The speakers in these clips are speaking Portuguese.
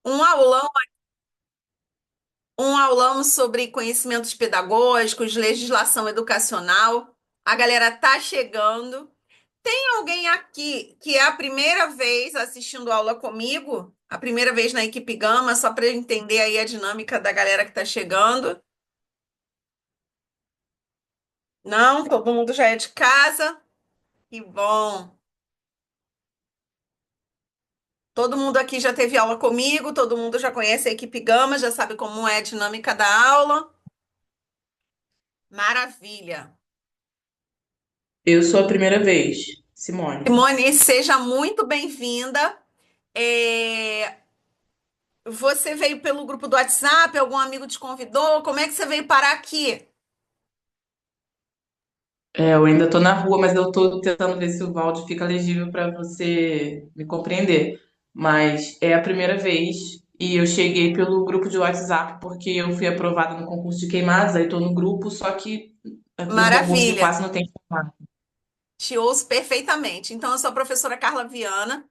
Um aulão, um aulão sobre conhecimentos pedagógicos, legislação educacional. A galera tá chegando. Tem alguém aqui que é a primeira vez assistindo aula comigo? A primeira vez na equipe Gama, só para eu entender aí a dinâmica da galera que tá chegando. Não, todo mundo já é de casa. Que bom. Todo mundo aqui já teve aula comigo, todo mundo já conhece a equipe Gama, já sabe como é a dinâmica da aula. Maravilha. Eu sou a primeira vez, Simone. Simone, seja muito bem-vinda. É, Você veio pelo grupo do WhatsApp? Algum amigo te convidou? Como é que você veio parar aqui? Eu ainda tô na rua, mas eu tô tentando ver se o áudio fica legível para você me compreender. Mas é a primeira vez e eu cheguei pelo grupo de WhatsApp porque eu fui aprovada no concurso de queimados, aí tô no grupo, só que o concurso que Maravilha. quase não tem queimado. Te ouço perfeitamente. Então, eu sou a professora Carla Viana,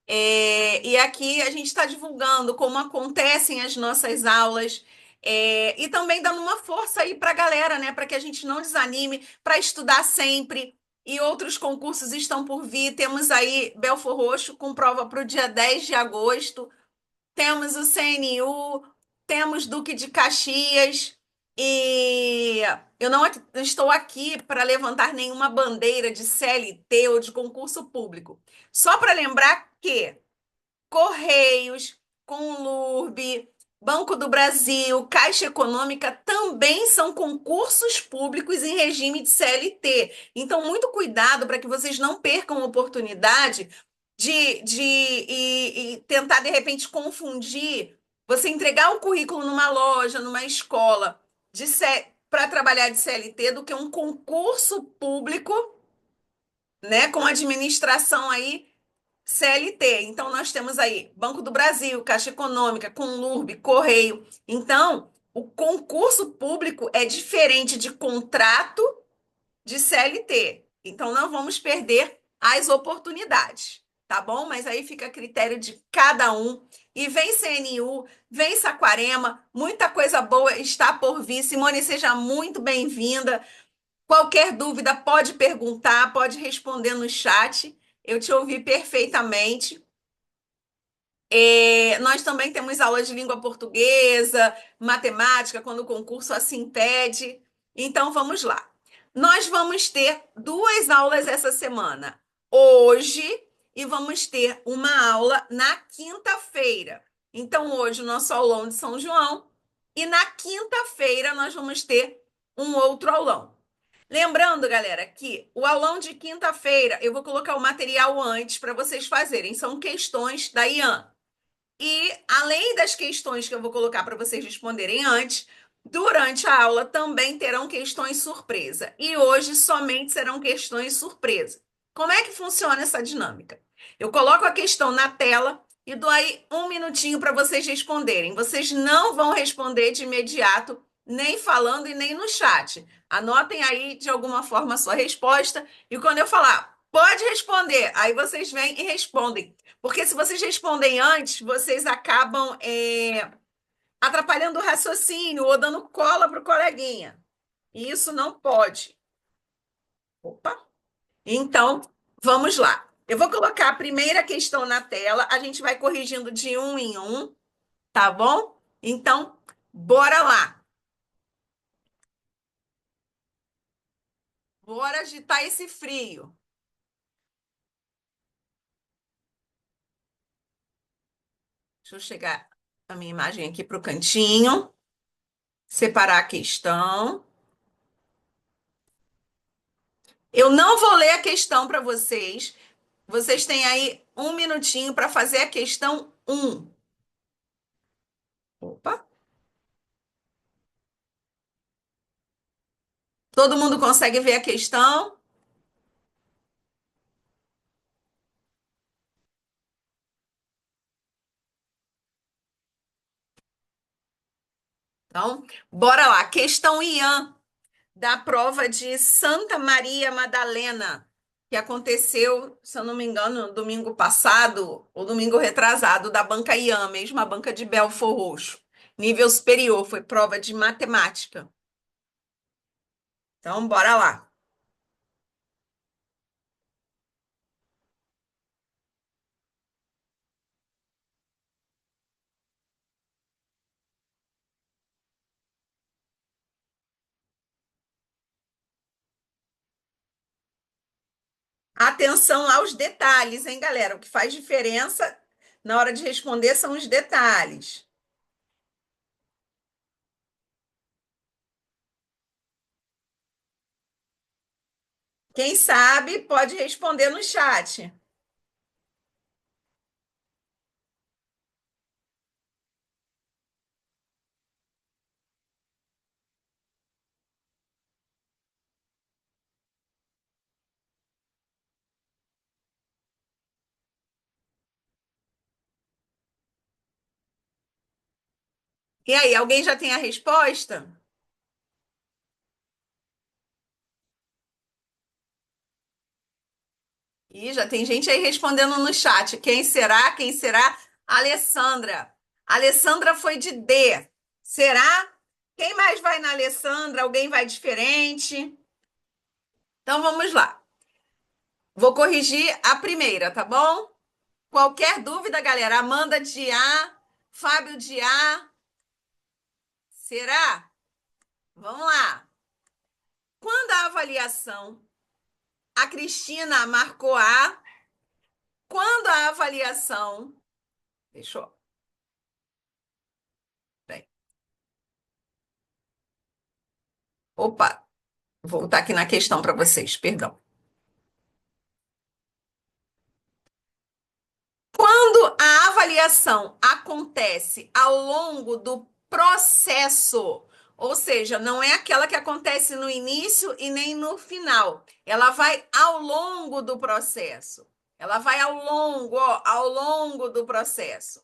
e aqui a gente está divulgando como acontecem as nossas aulas, e também dando uma força aí para a galera, né? Para que a gente não desanime, para estudar sempre. E outros concursos estão por vir. Temos aí Belford Roxo com prova para o dia 10 de agosto. Temos o CNU, temos Duque de Caxias, e eu não estou aqui para levantar nenhuma bandeira de CLT ou de concurso público. Só para lembrar que Correios, Conlurb, Banco do Brasil, Caixa Econômica também são concursos públicos em regime de CLT. Então, muito cuidado para que vocês não percam a oportunidade de tentar, de repente, confundir você entregar um currículo numa loja, numa escola, para trabalhar de CLT do que um concurso público, né, com administração aí CLT. Então, nós temos aí Banco do Brasil, Caixa Econômica, Conlurb, Correio. Então, o concurso público é diferente de contrato de CLT. Então, não vamos perder as oportunidades, tá bom? Mas aí fica a critério de cada um. E vem CNU, vem Saquarema, muita coisa boa está por vir. Simone, seja muito bem-vinda. Qualquer dúvida, pode perguntar, pode responder no chat. Eu te ouvi perfeitamente. Nós também temos aulas de língua portuguesa, matemática, quando o concurso assim pede. Então, vamos lá. Nós vamos ter duas aulas essa semana, hoje, e vamos ter uma aula na quinta-feira. Então, hoje, o nosso aulão de São João, e na quinta-feira, nós vamos ter um outro aulão. Lembrando, galera, que o aulão de quinta-feira eu vou colocar o material antes para vocês fazerem. São questões da IAN. E além das questões que eu vou colocar para vocês responderem antes, durante a aula também terão questões surpresa. E hoje somente serão questões surpresa. Como é que funciona essa dinâmica? Eu coloco a questão na tela e dou aí um minutinho para vocês responderem. Vocês não vão responder de imediato, nem falando e nem no chat. Anotem aí de alguma forma a sua resposta e quando eu falar, pode responder, aí vocês vêm e respondem. Porque se vocês respondem antes, vocês acabam atrapalhando o raciocínio ou dando cola para o coleguinha. E isso não pode. Opa! Então, vamos lá. Eu vou colocar a primeira questão na tela, a gente vai corrigindo de um em um, tá bom? Então, bora lá. Bora agitar esse frio. Deixa eu chegar a minha imagem aqui para o cantinho, separar a questão. Eu não vou ler a questão para vocês. Vocês têm aí um minutinho para fazer a questão um. Opa! Todo mundo consegue ver a questão? Então, bora lá. Questão IAN da prova de Santa Maria Madalena. que aconteceu, se eu não me engano, domingo passado ou domingo retrasado, da banca IAM, mesmo a banca de Belford Roxo. Nível superior, foi prova de matemática. Então, bora lá. Atenção aos detalhes, hein, galera? O que faz diferença na hora de responder são os detalhes. Quem sabe pode responder no chat. E aí, alguém já tem a resposta? Ih, já tem gente aí respondendo no chat. Quem será? Quem será? Alessandra. Alessandra foi de D. Será? Quem mais vai na Alessandra? Alguém vai diferente? Então vamos lá. Vou corrigir a primeira, tá bom? Qualquer dúvida, galera, Amanda de A, Fábio de A. Será? Vamos lá. Quando a avaliação, a Cristina marcou A. Quando a avaliação. Deixa eu. Peraí. Opa, vou voltar aqui na questão para vocês, perdão. Quando a avaliação acontece ao longo do processo, ou seja, não é aquela que acontece no início e nem no final, ela vai ao longo do processo. Ela vai ao longo, ó, ao longo do processo,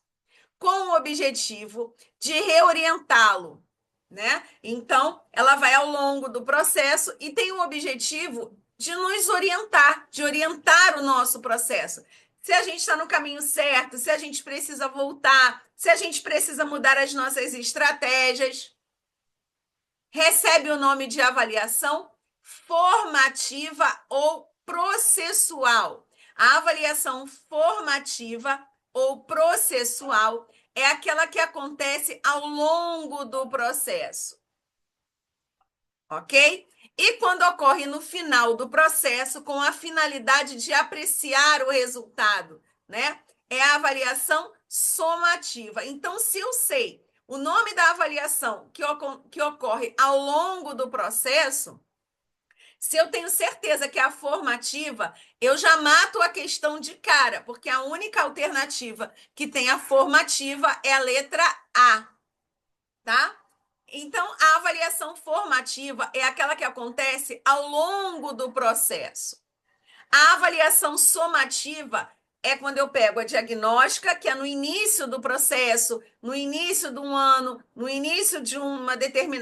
com o objetivo de reorientá-lo, né? Então, ela vai ao longo do processo e tem o objetivo de nos orientar, de orientar o nosso processo. Se a gente está no caminho certo, se a gente precisa voltar, se a gente precisa mudar as nossas estratégias, recebe o nome de avaliação formativa ou processual. A avaliação formativa ou processual é aquela que acontece ao longo do processo, ok? E quando ocorre no final do processo, com a finalidade de apreciar o resultado, né? É a avaliação somativa. Então, se eu sei o nome da avaliação que ocorre ao longo do processo, se eu tenho certeza que é a formativa, eu já mato a questão de cara, porque a única alternativa que tem a formativa é a letra A, tá? Então, a avaliação formativa é aquela que acontece ao longo do processo. A avaliação somativa é quando eu pego a diagnóstica, que é no início do processo, no início de um ano, no início de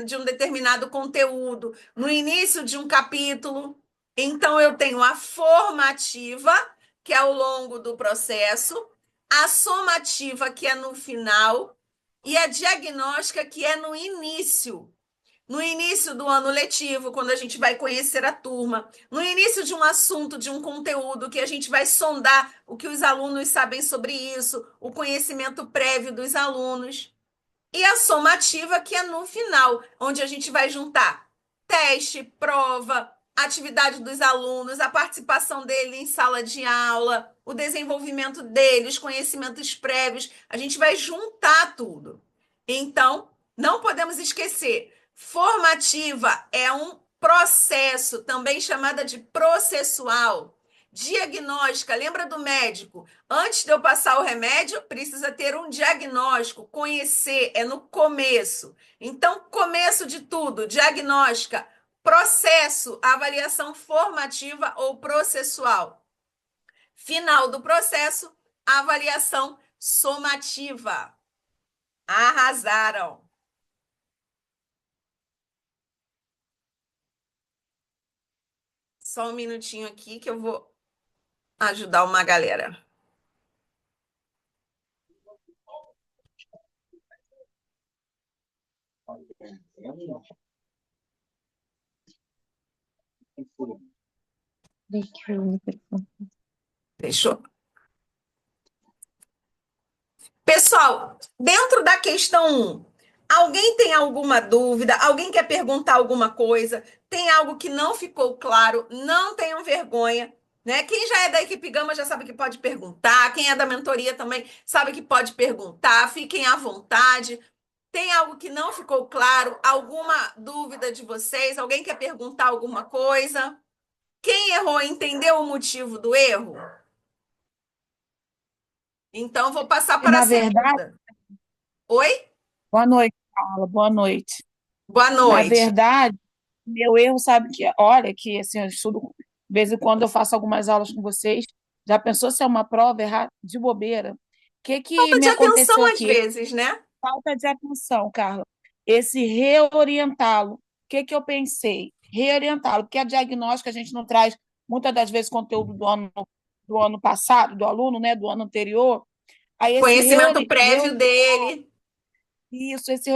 de um determinado conteúdo, no início de um capítulo. Então, eu tenho a formativa, que é ao longo do processo, a somativa, que é no final, e a diagnóstica, que é no início. No início do ano letivo, quando a gente vai conhecer a turma, no início de um assunto, de um conteúdo, que a gente vai sondar o que os alunos sabem sobre isso, o conhecimento prévio dos alunos. E a somativa, que é no final, onde a gente vai juntar teste, prova, atividade dos alunos, a participação dele em sala de aula, o desenvolvimento deles, conhecimentos prévios. A gente vai juntar tudo. Então, não podemos esquecer, formativa é um processo, também chamada de processual. Diagnóstica, lembra do médico? Antes de eu passar o remédio, precisa ter um diagnóstico, conhecer, é no começo. Então, começo de tudo, diagnóstica, processo, avaliação formativa ou processual. Final do processo, avaliação somativa. Arrasaram. Só um minutinho aqui que eu vou ajudar uma galera. Fechou? Pessoal, dentro da questão 1, alguém tem alguma dúvida? Alguém quer perguntar alguma coisa? Tem algo que não ficou claro? Não tenham vergonha, né? Quem já é da equipe Gama já sabe que pode perguntar. Quem é da mentoria também sabe que pode perguntar. Fiquem à vontade. Tem algo que não ficou claro? Alguma dúvida de vocês? Alguém quer perguntar alguma coisa? Quem errou entendeu o motivo do erro? Então, vou passar E, para a na verdade, segunda. Oi? boa noite, Paula, boa noite. Boa Na noite. verdade, meu erro, sabe que, olha, que assim, eu estudo, de vez em quando eu faço algumas aulas com vocês. Já pensou se é uma prova errada de bobeira? O que que Falta me de aconteceu atenção às aqui? vezes, né? Falta de atenção, Carla. Esse reorientá-lo. O que que eu pensei? Reorientá-lo, porque a diagnóstica a gente não traz muitas das vezes conteúdo do ano passado, do aluno, né, do ano anterior. Aí esse Conhecimento prévio dele. isso, esse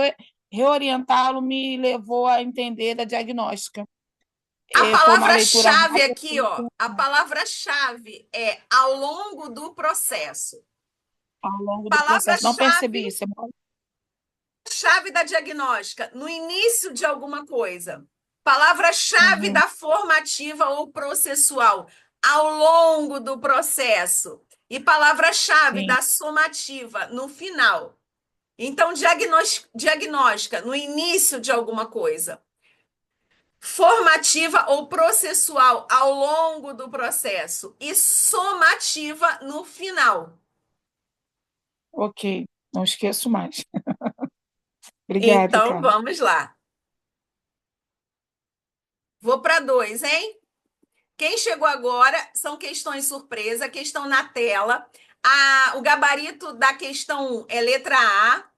reorientá-lo me levou a entender da diagnóstica. A Foi uma leitura palavra-chave rápida. aqui, ó, a palavra-chave é ao longo do processo. Ao longo do processo. Não Palavra-chave, percebi isso. chave da diagnóstica, no início de alguma coisa. Palavra-chave Uhum, da formativa ou processual, ao longo do processo. E palavra-chave sim, da somativa, no final. Então, diagnóstica no início de alguma coisa. Formativa ou processual ao longo do processo. E somativa no final. ok. Não esqueço mais. Obrigada, Então, Carla. vamos lá. Vou para dois, hein? Quem chegou agora são questões surpresa, questão na tela. O gabarito da questão 1 é letra A.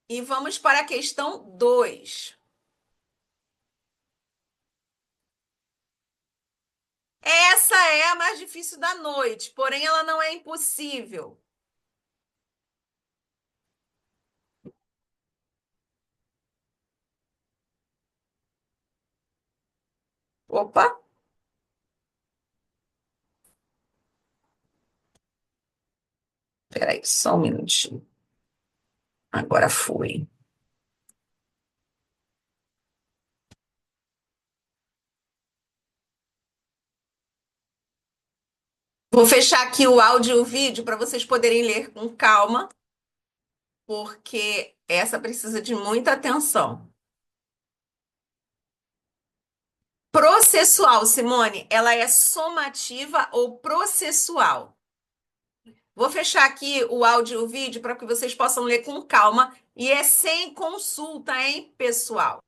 E vamos para a questão 2. Essa é a mais difícil da noite, porém ela não é impossível. Opa, peraí, só um minutinho. Agora foi. Vou fechar aqui o áudio e o vídeo para vocês poderem ler com calma, porque essa precisa de muita atenção. Processual, Simone, ela é somativa ou processual? Vou fechar aqui o áudio e o vídeo para que vocês possam ler com calma e é sem consulta, hein, pessoal?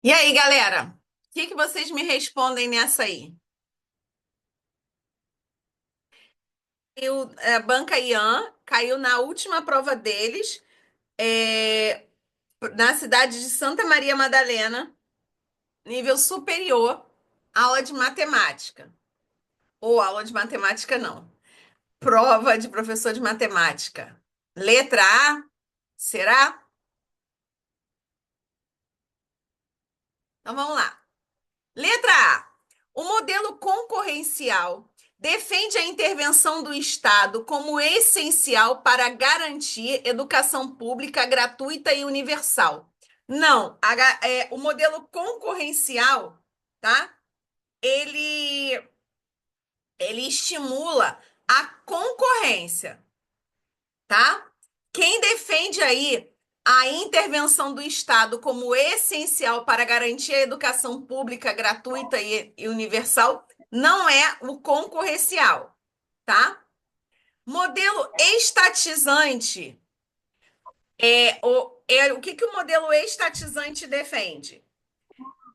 E aí, galera? O que vocês me respondem nessa aí? Banca Ian caiu na última prova deles, é, na cidade de Santa Maria Madalena, nível superior, aula de matemática. Ou aula de matemática, não. Prova de professor de matemática. Letra A, será? Então vamos lá. Letra A. O modelo concorrencial defende a intervenção do Estado como essencial para garantir educação pública gratuita e universal. Não, o modelo concorrencial, tá? Ele, ele estimula a concorrência, tá? Quem defende aí a intervenção do Estado como essencial para garantir a educação pública gratuita e universal não é o concorrencial, tá? Modelo estatizante o que que o modelo estatizante defende?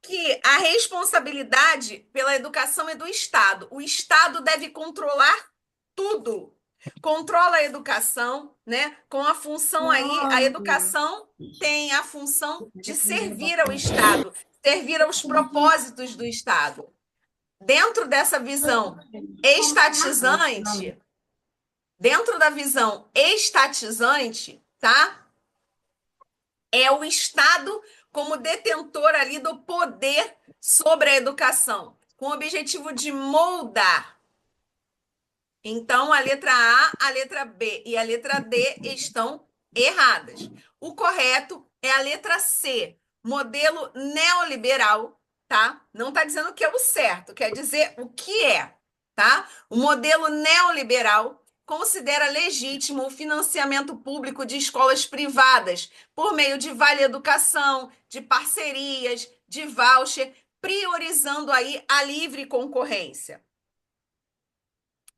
Que a responsabilidade pela educação é do Estado. O Estado deve controlar tudo. Controla a educação, né? Com a função aí, a educação tem a função de servir ao Estado, servir aos propósitos do Estado. Dentro dessa visão estatizante, dentro da visão estatizante, tá? É o Estado como detentor ali do poder sobre a educação, com o objetivo de moldar. Então, a letra A, a letra B e a letra D estão erradas. O correto é a letra C, modelo neoliberal, tá? Não está dizendo que é o certo, quer dizer o que é, tá? O modelo neoliberal considera legítimo o financiamento público de escolas privadas por meio de vale educação, de parcerias, de voucher, priorizando aí a livre concorrência.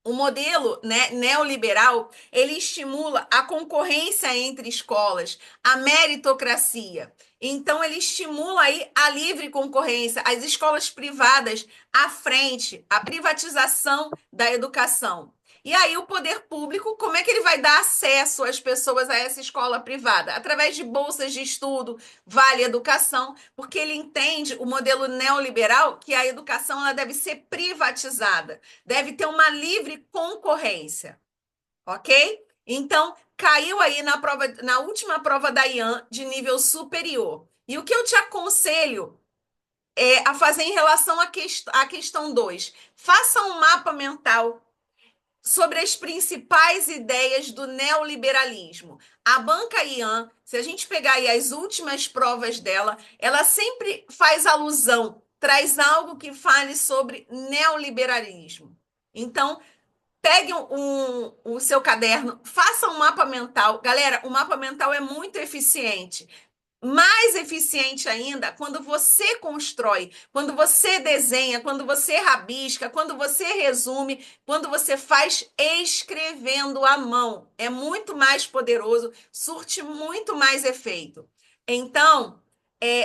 O modelo, né, neoliberal, ele estimula a concorrência entre escolas, a meritocracia. Então, ele estimula aí a livre concorrência, as escolas privadas à frente, a privatização da educação. E aí, o poder público, como é que ele vai dar acesso às pessoas a essa escola privada? Através de bolsas de estudo, vale educação, porque ele entende o modelo neoliberal que a educação ela deve ser privatizada, deve ter uma livre concorrência, ok? Então, caiu aí na prova, na última prova da IAN de nível superior. E o que eu te aconselho a fazer em relação à questão 2? Faça um mapa mental sobre as principais ideias do neoliberalismo. A banca Ian, se a gente pegar aí as últimas provas dela, ela sempre faz alusão, traz algo que fale sobre neoliberalismo. Então, pegue o seu caderno, faça um mapa mental. Galera, o mapa mental é muito eficiente. Mais eficiente ainda quando você constrói, quando você desenha, quando você rabisca, quando você resume, quando você faz escrevendo à mão. É muito mais poderoso, surte muito mais efeito. Então,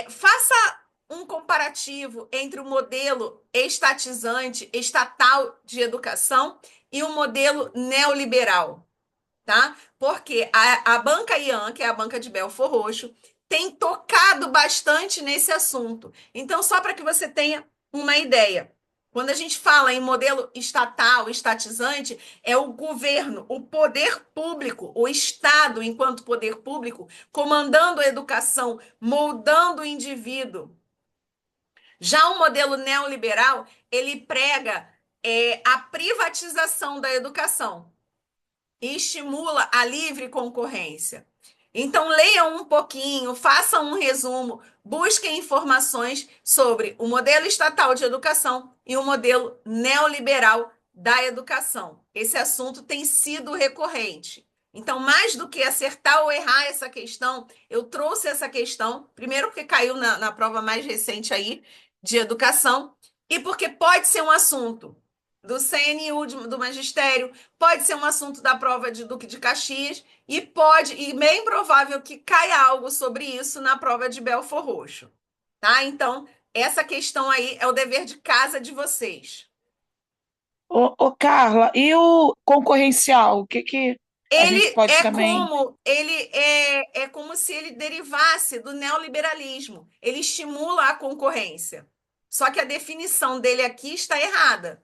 faça um comparativo entre o modelo estatizante, estatal de educação e o modelo neoliberal, tá? Porque a banca Ian, que é a banca de Belford Roxo, tem tocado bastante nesse assunto. Então, só para que você tenha uma ideia, quando a gente fala em modelo estatal, estatizante, é o governo, o poder público, o Estado, enquanto poder público, comandando a educação, moldando o indivíduo. Já o modelo neoliberal, ele prega a privatização da educação e estimula a livre concorrência. Então, leiam um pouquinho, façam um resumo, busquem informações sobre o modelo estatal de educação e o modelo neoliberal da educação. Esse assunto tem sido recorrente. Então, mais do que acertar ou errar essa questão, eu trouxe essa questão, primeiro porque caiu na prova mais recente aí de educação, e porque pode ser um assunto do CNU, do magistério, pode ser um assunto da prova de Duque de Caxias e bem provável que caia algo sobre isso na prova de Belford Roxo. tá? Então, essa questão aí é o dever de casa de vocês. Ô, Carla, e o concorrencial? O que que a gente pode também. É como se ele derivasse do neoliberalismo. Ele estimula a concorrência. Só que a definição dele aqui está errada.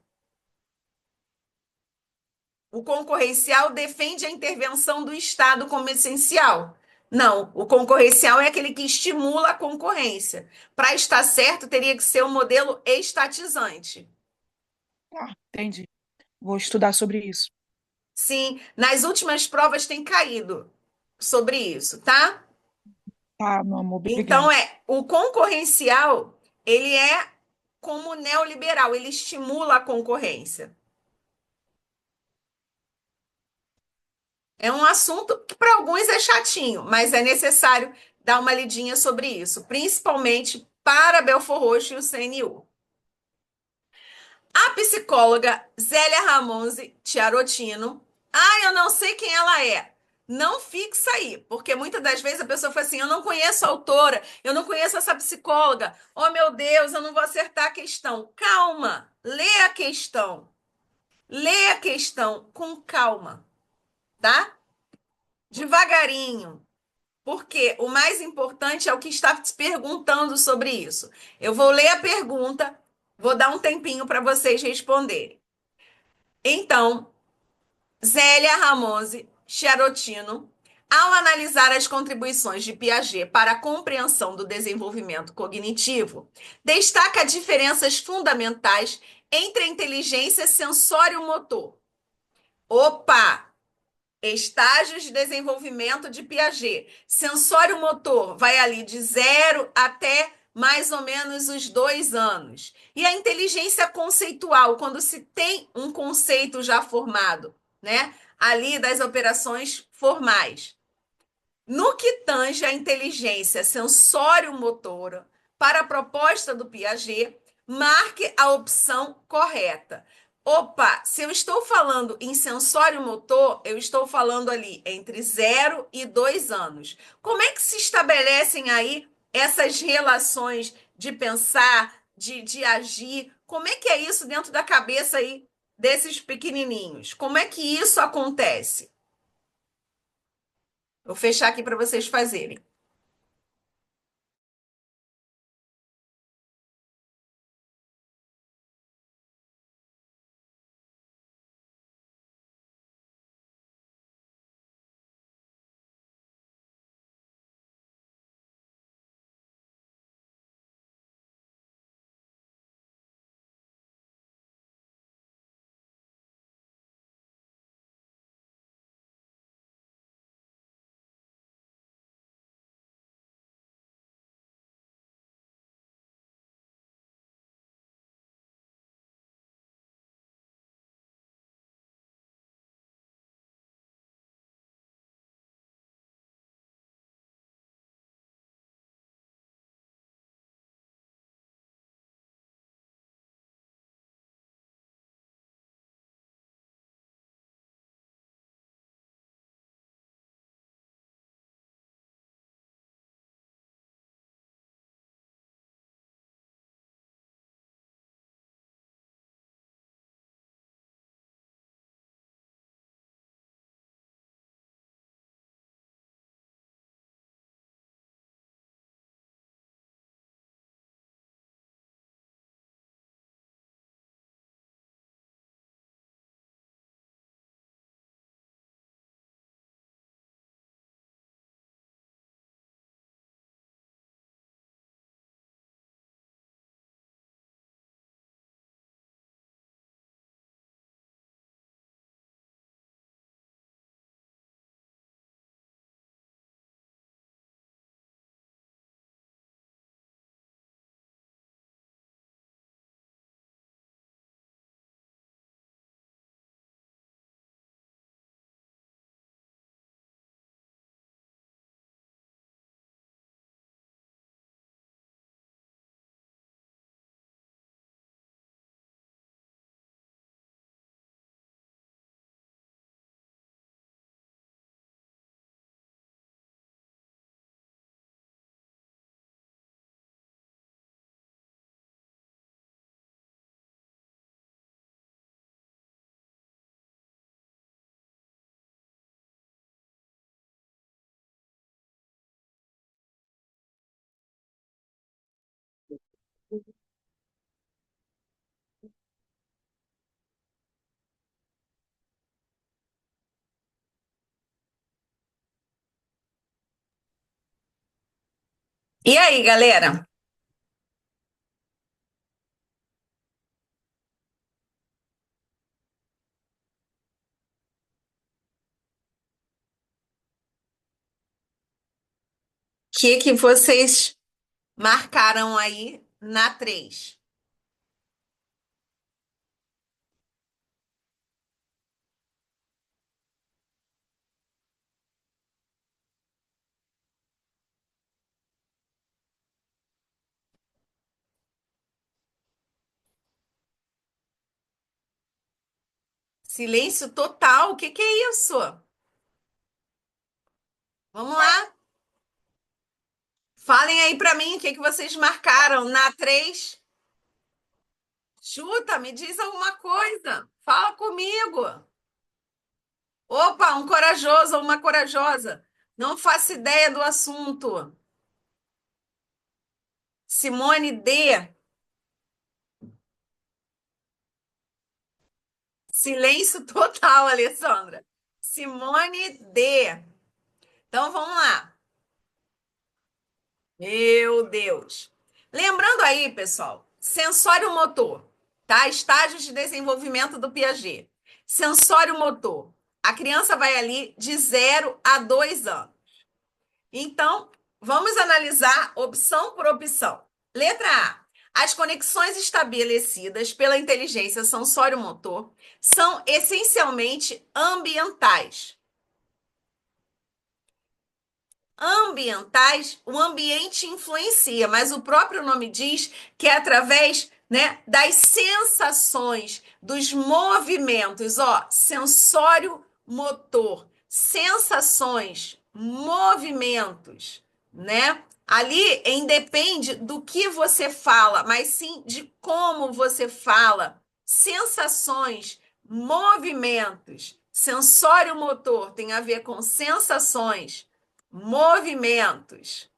O concorrencial defende a intervenção do Estado como essencial. Não, o concorrencial é aquele que estimula a concorrência. Para estar certo, teria que ser um modelo estatizante. Ah, entendi. Vou estudar sobre isso. Sim, nas últimas provas tem caído sobre isso, tá? Tá, meu amor, Então obrigada. o concorrencial, ele é como o neoliberal, ele estimula a concorrência. É um assunto que para alguns é chatinho, mas é necessário dar uma lidinha sobre isso, principalmente para Belfor Roxo e o CNU. A psicóloga Zélia Ramonzi Tiarotino, eu não sei quem ela é. Não fixa aí, porque muitas das vezes a pessoa fala assim: eu não conheço a autora, eu não conheço essa psicóloga. Oh, meu Deus, eu não vou acertar a questão. Calma, lê a questão. Lê a questão com calma, tá? Devagarinho, porque o mais importante é o que está te perguntando sobre isso. Eu vou ler a pergunta, vou dar um tempinho para vocês responderem. Então, Zélia Ramonzi Chiarotino, ao analisar as contribuições de Piaget para a compreensão do desenvolvimento cognitivo, destaca diferenças fundamentais entre a inteligência sensório-motor. Opa! Estágios de desenvolvimento de Piaget. Sensório-motor vai ali de 0 até mais ou menos os 2 anos. E a inteligência conceitual, quando se tem um conceito já formado, né? Ali das operações formais. No que tange à inteligência sensório-motora, para a proposta do Piaget, marque a opção correta. Opa, se eu estou falando em sensório-motor, eu estou falando ali entre 0 e 2 anos. Como é que se estabelecem aí essas relações de pensar, de agir? Como é que é isso dentro da cabeça aí desses pequenininhos? Como é que isso acontece? Vou fechar aqui para vocês fazerem. E aí, galera? O que vocês marcaram aí na 3? Silêncio total. O que é isso? Vamos lá. Falem aí pra mim o que vocês marcaram na 3. Chuta, me diz alguma coisa. Fala comigo. Opa, um corajoso ou uma corajosa. Não faço ideia do assunto. Simone D. Silêncio total, Alessandra. Simone D. Então vamos lá. Meu Deus. Lembrando aí, pessoal, sensório motor, tá? Estágios de desenvolvimento do Piaget. Sensório motor. A criança vai ali de 0 a 2 anos. Então, vamos analisar opção por opção. Letra A. As conexões estabelecidas pela inteligência sensório-motor são essencialmente ambientais. Ambientais, o ambiente influencia, mas o próprio nome diz que é através, né, das sensações, dos movimentos, ó, sensório motor, sensações, movimentos, né? Ali independe do que você fala, mas sim de como você fala, sensações, movimentos, sensório motor tem a ver com sensações, movimentos.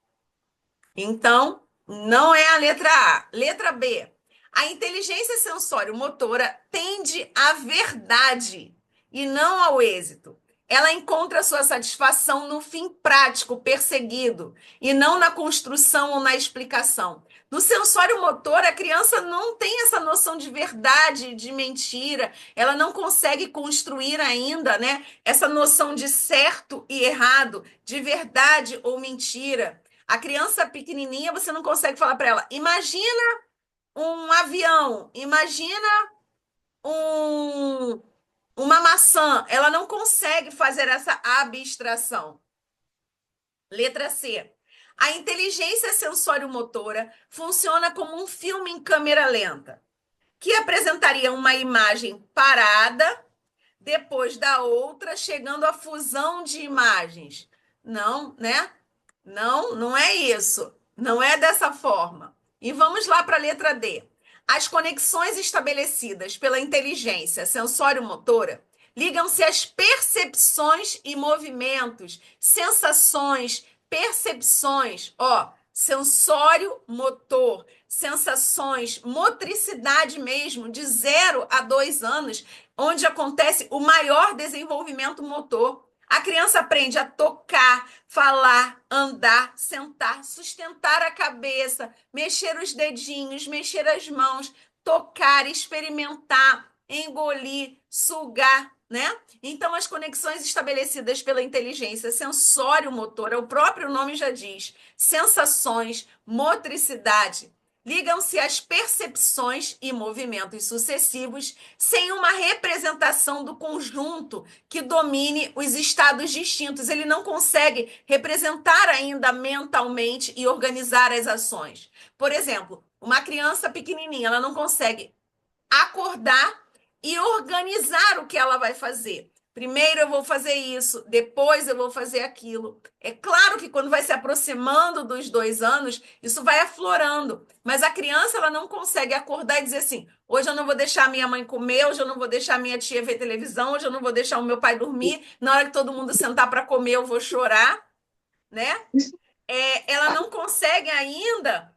Então, não é a letra A. Letra B. A inteligência sensório-motora tende à verdade e não ao êxito. Ela encontra sua satisfação no fim prático perseguido e não na construção ou na explicação. No sensório motor, a criança não tem essa noção de verdade, de mentira, ela não consegue construir ainda, né, essa noção de certo e errado, de verdade ou mentira. A criança pequenininha, você não consegue falar para ela, imagina um avião, imagina um, uma maçã. Ela não consegue fazer essa abstração. Letra C. A inteligência sensório-motora funciona como um filme em câmera lenta, que apresentaria uma imagem parada depois da outra, chegando à fusão de imagens. Não, né? Não, não é isso. Não é dessa forma. E vamos lá para a letra D. As conexões estabelecidas pela inteligência sensório-motora ligam-se às percepções e movimentos, sensações, percepções, ó, sensório-motor, sensações, motricidade mesmo, de 0 a 2 anos, onde acontece o maior desenvolvimento motor. A criança aprende a tocar, falar, andar, sentar, sustentar a cabeça, mexer os dedinhos, mexer as mãos, tocar, experimentar, engolir, sugar, né? Então, as conexões estabelecidas pela inteligência sensório-motora, o próprio nome já diz, sensações, motricidade, ligam-se às percepções e movimentos sucessivos sem uma representação do conjunto que domine os estados distintos. Ele não consegue representar ainda mentalmente e organizar as ações. Por exemplo, uma criança pequenininha, ela não consegue acordar e organizar o que ela vai fazer. Primeiro eu vou fazer isso, depois eu vou fazer aquilo. É claro que quando vai se aproximando dos 2 anos, isso vai aflorando. Mas a criança ela não consegue acordar e dizer assim: hoje eu não vou deixar a minha mãe comer, hoje eu não vou deixar a minha tia ver televisão, hoje eu não vou deixar o meu pai dormir. Na hora que todo mundo sentar para comer, eu vou chorar, né? Ela não consegue ainda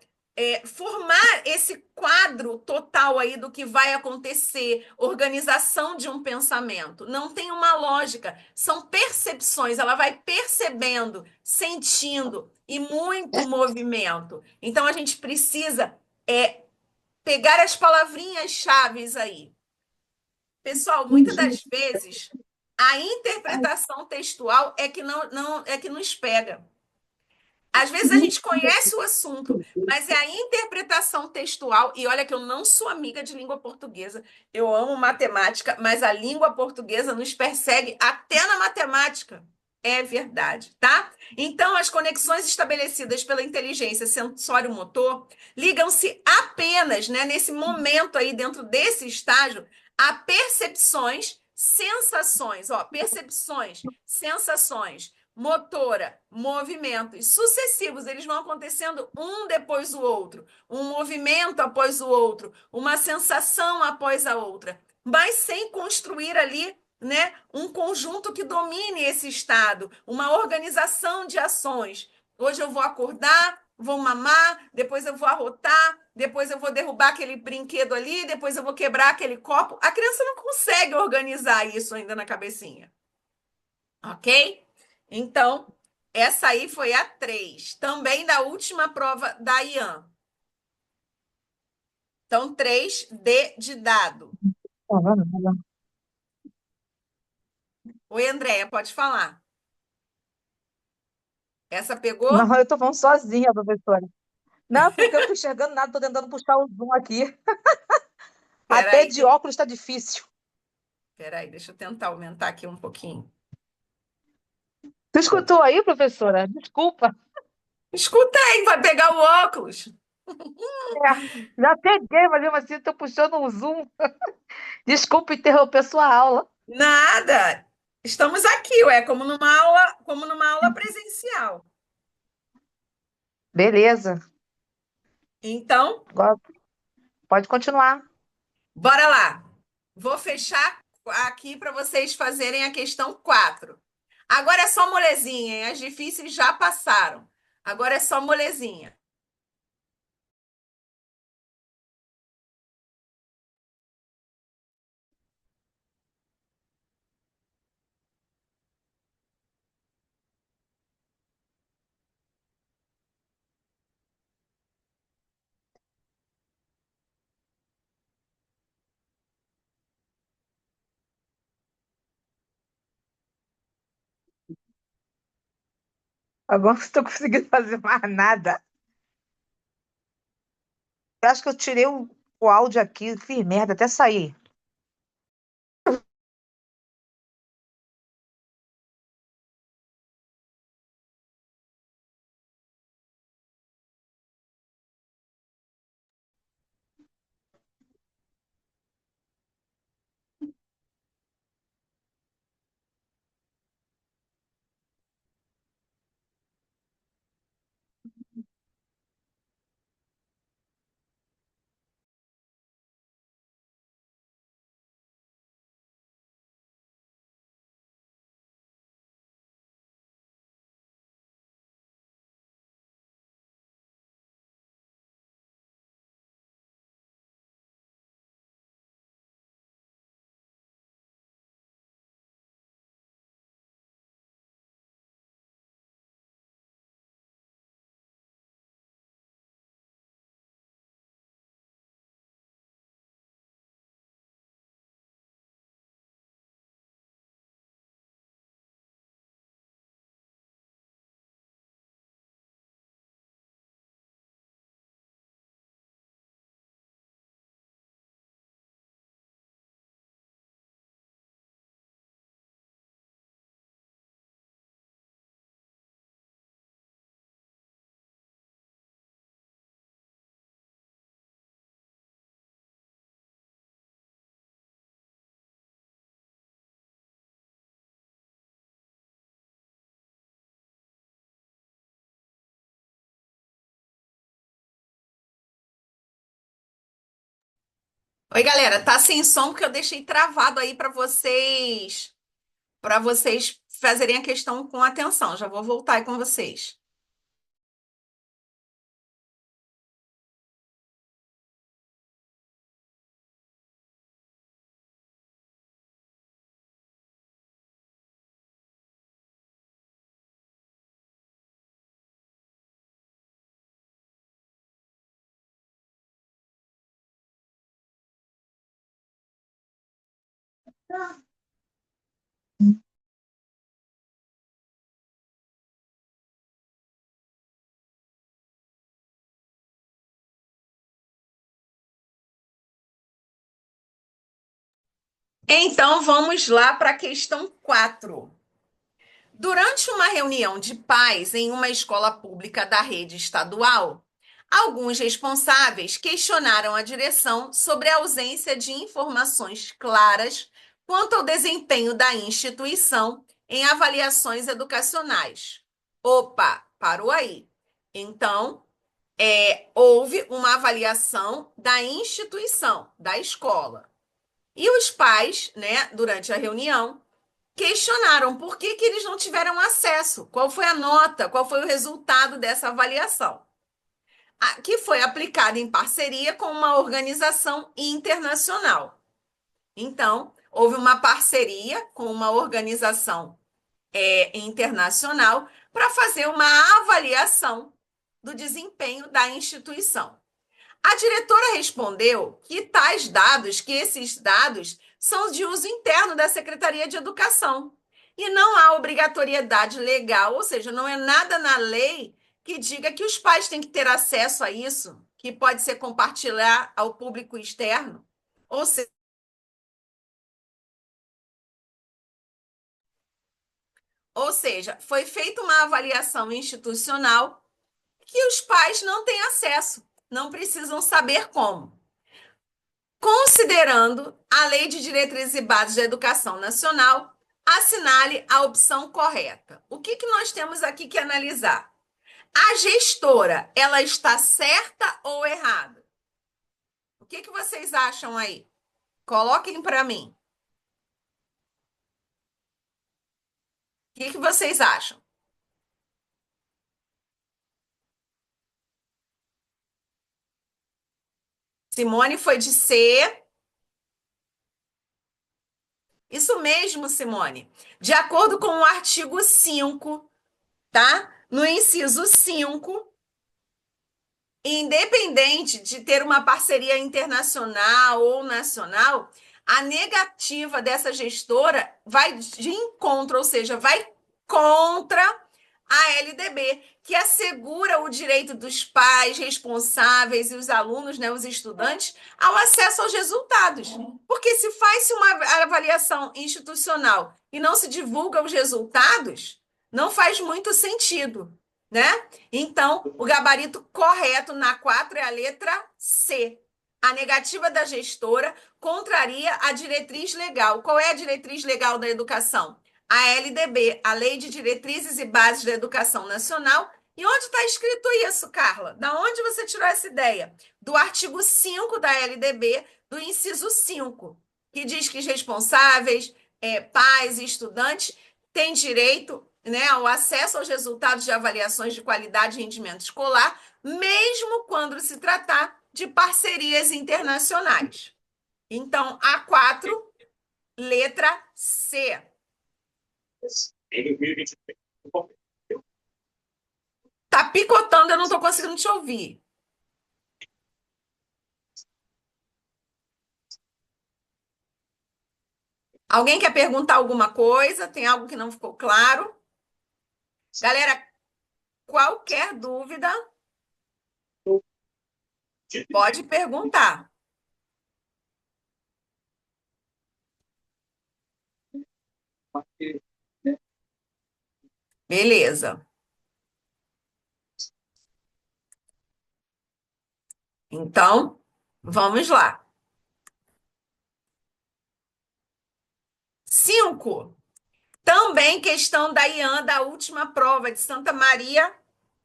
formar esse quadro total aí do que vai acontecer, organização de um pensamento. Não tem uma lógica, são percepções, ela vai percebendo, sentindo e muito movimento. Então a gente precisa pegar as palavrinhas chaves aí. Pessoal, muitas das vezes a interpretação textual é que não é que nos pega. Às vezes a gente conhece o assunto, mas é a interpretação textual. E olha que eu não sou amiga de língua portuguesa, eu amo matemática, mas a língua portuguesa nos persegue até na matemática. É verdade, tá? Então, as conexões estabelecidas pela inteligência sensório-motor ligam-se apenas, né, nesse momento aí, dentro desse estágio, a percepções, sensações, ó, percepções, sensações motora, movimentos sucessivos, eles vão acontecendo um depois do outro, um movimento após o outro, uma sensação após a outra, mas sem construir ali, né, um conjunto que domine esse estado, uma organização de ações. Hoje eu vou acordar, vou mamar, depois eu vou arrotar, depois eu vou derrubar aquele brinquedo ali, depois eu vou quebrar aquele copo. A criança não consegue organizar isso ainda na cabecinha. Ok? Então, essa aí foi a 3. Também da última prova da IAN. Então, 3D de dado. Oi, Andréia, pode falar. Essa pegou? Não, eu tô falando sozinha, professora. Não, porque eu não tô enxergando nada, tô tentando puxar o zoom aqui. Até Peraí, de óculos tá difícil. peraí, deixa eu tentar aumentar aqui um pouquinho. Tu escutou aí, professora? Desculpa. Escuta aí, vai pegar o óculos. É, já peguei, mas mesmo assim tô puxando o zoom. Desculpa interromper sua aula. Nada. Estamos aqui, ué, como numa aula presencial. Beleza. Então, Agora pode continuar. bora lá. Vou fechar aqui para vocês fazerem a questão 4. Agora é só molezinha, hein? As difíceis já passaram. Agora é só molezinha. Agora não estou conseguindo fazer mais nada. Eu acho que eu tirei o áudio aqui, fiz merda até sair. Oi, galera, tá sem som porque eu deixei travado aí para vocês fazerem a questão com atenção. Já vou voltar aí com vocês. Então, vamos lá para a questão 4. Durante uma reunião de pais em uma escola pública da rede estadual, alguns responsáveis questionaram a direção sobre a ausência de informações claras quanto ao desempenho da instituição em avaliações educacionais. Opa, parou aí. Então, houve uma avaliação da instituição, da escola. E os pais, né, durante a reunião, questionaram por que eles não tiveram acesso, qual foi a nota, qual foi o resultado dessa avaliação, que foi aplicada em parceria com uma organização internacional. Então, houve uma parceria com uma organização internacional para fazer uma avaliação do desempenho da instituição. A diretora respondeu que esses dados são de uso interno da Secretaria de Educação e não há obrigatoriedade legal, ou seja, não é nada na lei que diga que os pais têm que ter acesso a isso, que pode ser compartilhar ao público externo. Ou seja, foi feita uma avaliação institucional que os pais não têm acesso, não precisam saber como. Considerando a Lei de Diretrizes e Bases da Educação Nacional, assinale a opção correta. O que nós temos aqui que analisar? A gestora, ela está certa ou errada? O que vocês acham aí? Coloquem para mim. O que vocês acham? Simone foi de C. Isso mesmo, Simone. De acordo com o artigo 5, tá? No inciso 5, independente de ter uma parceria internacional ou nacional, a negativa dessa gestora vai de encontro, ou seja, vai contra a LDB, que assegura o direito dos pais responsáveis e os alunos, né, os estudantes, ao acesso aos resultados. Porque se faz uma avaliação institucional e não se divulga os resultados, não faz muito sentido, né? Então, o gabarito correto na 4 é a letra C. A negativa da gestora contraria a diretriz legal. Qual é a diretriz legal da educação? A LDB, a Lei de Diretrizes e Bases da Educação Nacional. E onde está escrito isso, Carla? Da onde você tirou essa ideia? Do artigo 5 da LDB, do inciso 5, que diz que os responsáveis, pais e estudantes têm direito, né, ao acesso aos resultados de avaliações de qualidade e rendimento escolar, mesmo quando se tratar de parcerias internacionais. Então, A4, letra C. Em 2023. Tá picotando, eu não estou conseguindo te ouvir. Alguém quer perguntar alguma coisa? Tem algo que não ficou claro? Galera, qualquer dúvida, pode perguntar. Beleza. Então, vamos lá. 5. Também questão da IAN, da última prova de Santa Maria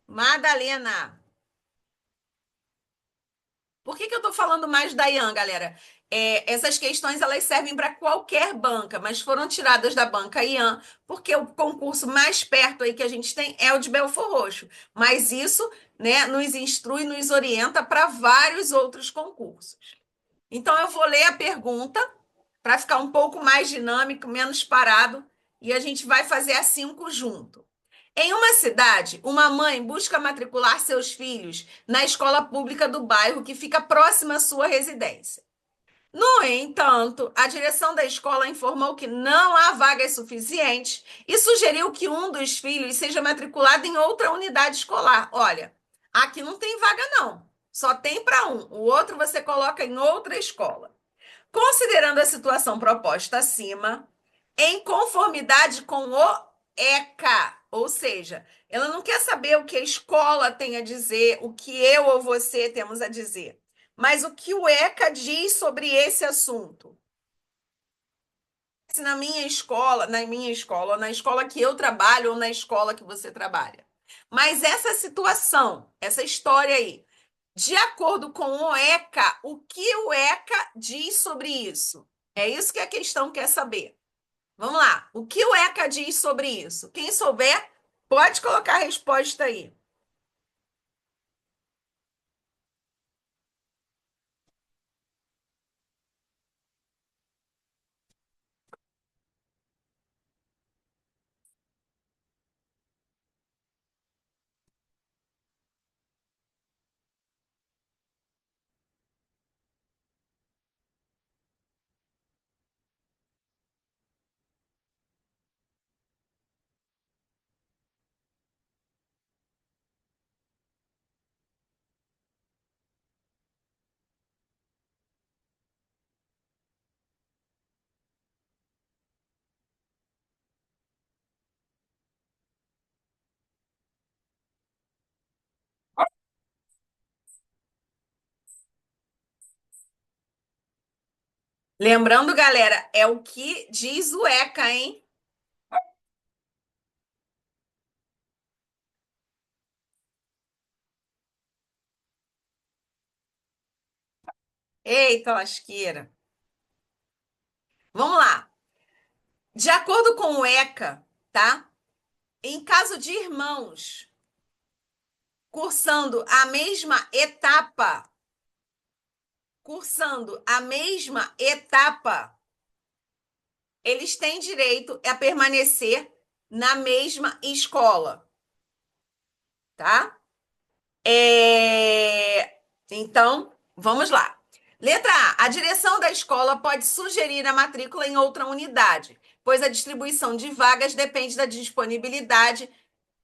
Madalena. Por que eu estou falando mais da IAN, galera? Essas questões elas servem para qualquer banca, mas foram tiradas da banca IAN, porque o concurso mais perto aí que a gente tem é o de Belford Roxo. Mas isso, né, nos instrui, nos orienta para vários outros concursos. Então, eu vou ler a pergunta para ficar um pouco mais dinâmico, menos parado, e a gente vai fazer a 5 junto. Em uma cidade, uma mãe busca matricular seus filhos na escola pública do bairro que fica próxima à sua residência. No entanto, a direção da escola informou que não há vagas suficientes e sugeriu que um dos filhos seja matriculado em outra unidade escolar. Olha, aqui não tem vaga, não. Só tem para um. O outro você coloca em outra escola. Considerando a situação proposta acima, em conformidade com o ECA, ou seja, ela não quer saber o que a escola tem a dizer, o que eu ou você temos a dizer, mas o que o ECA diz sobre esse assunto. Se na minha escola, ou na escola que eu trabalho, ou na escola que você trabalha. Mas essa situação, essa história aí, de acordo com o ECA, o que o ECA diz sobre isso? É isso que a questão quer saber. Vamos lá. O que o ECA diz sobre isso? Quem souber, pode colocar a resposta aí. Lembrando, galera, é o que diz o ECA, hein? Eita, lasqueira. Vamos lá. De acordo com o ECA, tá? Em caso de irmãos cursando a mesma etapa, eles têm direito a permanecer na mesma escola, tá? Então, vamos lá. Letra A. A direção da escola pode sugerir a matrícula em outra unidade, pois a distribuição de vagas depende da disponibilidade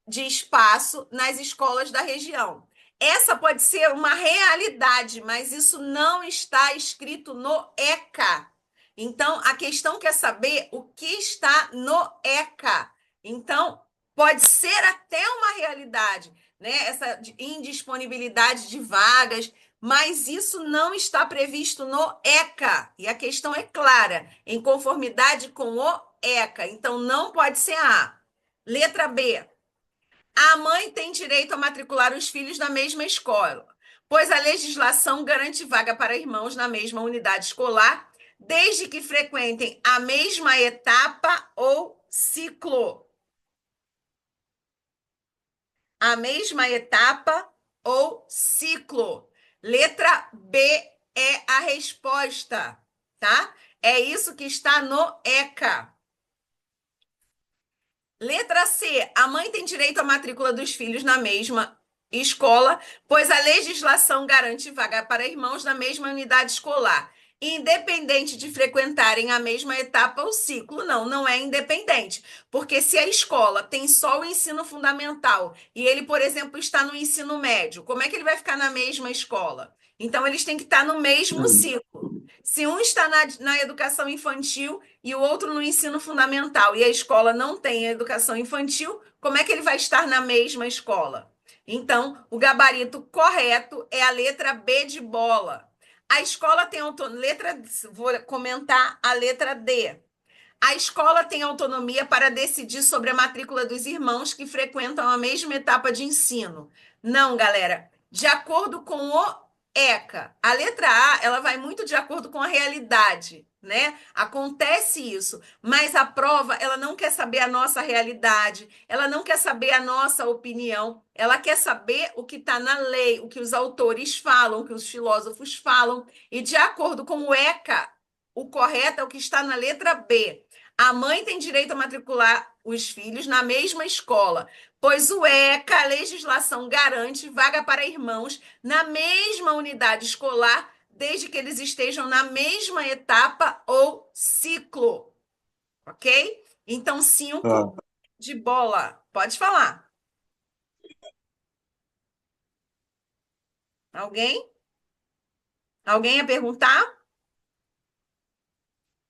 de espaço nas escolas da região. Essa pode ser uma realidade, mas isso não está escrito no ECA. Então, a questão quer saber o que está no ECA. Então, pode ser até uma realidade, né? Essa indisponibilidade de vagas, mas isso não está previsto no ECA. E a questão é clara, em conformidade com o ECA. Então, não pode ser a A. Letra B. A mãe tem direito a matricular os filhos na mesma escola, pois a legislação garante vaga para irmãos na mesma unidade escolar, desde que frequentem a mesma etapa ou ciclo. A mesma etapa ou ciclo. Letra B é a resposta, tá? É isso que está no ECA. Letra C. A mãe tem direito à matrícula dos filhos na mesma escola, pois a legislação garante vaga para irmãos na mesma unidade escolar, independente de frequentarem a mesma etapa ou ciclo. Não, não é independente, porque se a escola tem só o ensino fundamental e ele, por exemplo, está no ensino médio, como é que ele vai ficar na mesma escola? Então, eles têm que estar no mesmo ciclo. Se um está na educação infantil e o outro no ensino fundamental, e a escola não tem a educação infantil, como é que ele vai estar na mesma escola? Então, o gabarito correto é a letra B de bola. A escola tem autonomia. Vou comentar a letra D. A escola tem autonomia para decidir sobre a matrícula dos irmãos que frequentam a mesma etapa de ensino. Não, galera. De acordo com o ECA, a letra A, ela vai muito de acordo com a realidade, né? Acontece isso, mas a prova, ela não quer saber a nossa realidade, ela não quer saber a nossa opinião, ela quer saber o que está na lei, o que os autores falam, o que os filósofos falam, e de acordo com o ECA, o correto é o que está na letra B. A mãe tem direito a matricular os filhos na mesma escola, pois o ECA, a legislação garante vaga para irmãos na mesma unidade escolar, desde que eles estejam na mesma etapa ou ciclo, ok? Então, 5 de bola. Pode falar. Alguém? Alguém ia perguntar?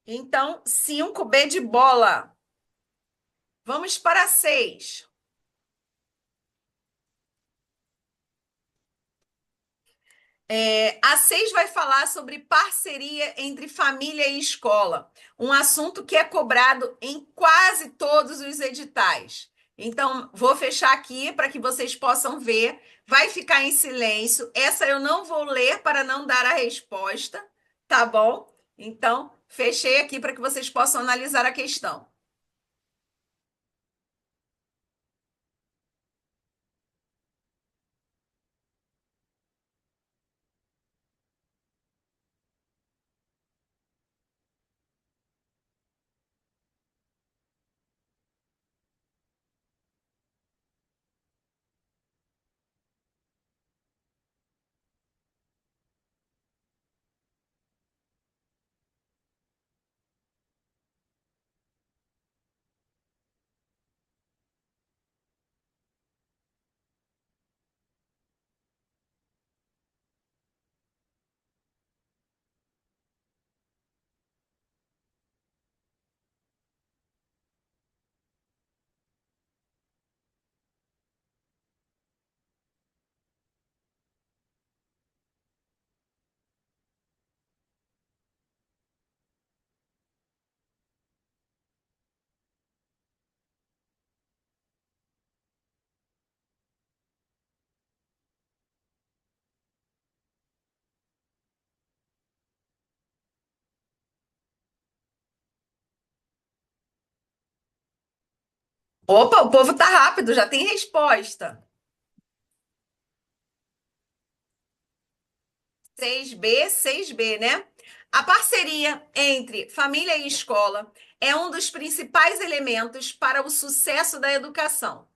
Então, 5B de bola. Vamos para 6. A 6 vai falar sobre parceria entre família e escola, um assunto que é cobrado em quase todos os editais. Então, vou fechar aqui para que vocês possam ver. Vai ficar em silêncio. Essa eu não vou ler para não dar a resposta, tá bom? Então, fechei aqui para que vocês possam analisar a questão. Opa, o povo tá rápido, já tem resposta. 6B, né? A parceria entre família e escola é um dos principais elementos para o sucesso da educação.